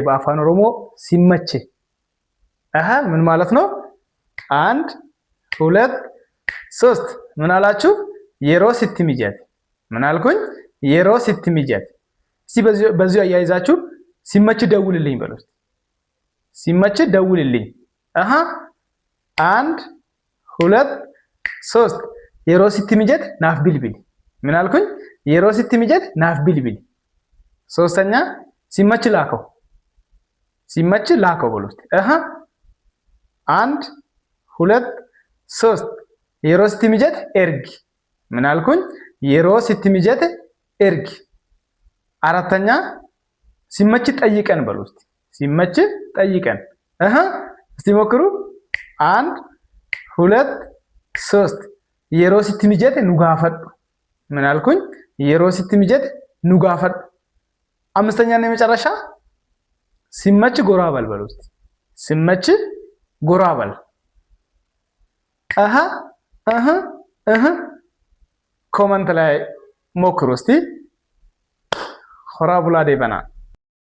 በአፋን ኦሮሞ ሲመች ምን ማለት ነው? 1 2 3 ምን አላችሁ? የሮ ስትሚጀት ምን አልኩኝ? የሮ ስትሚጀት። እስቲ በዚሁ አያይዛችሁ ሲመች ደውልልኝ በሉት። ሲመች ደውልልኝ 1 2 3 የሮ ስትሚጀት ናፍ ቢልቢል ምን አልኩኝ? የሮ ስትሚጀት ናፍ ቢልቢል። ሶስተኛ ሲመች ላከው። ሲመች ላከው በሉት 1 2 3 የሮ ስትሚጀት ኤርግ ምን አልኩኝ? የሮ ስትሚጀት ኤርግ። አራተኛ ሲመች ጠይቀን በሉት። ሲመች ጠይቀን እስቲ ሞክሩ 1 2 3 የሮ ስትሚጀት ኑጋፈጥ ምን አልኩኝ? የሮ ስትሚጀት ኑጋፈጥ። አምስተኛ እና የመጨረሻ ሲመች ጎራ በል በሉት። ሲመች ጎራ በል ኮመንት ላይ ሞክሩ እስቲ። ሆራ ቡላ ዴበና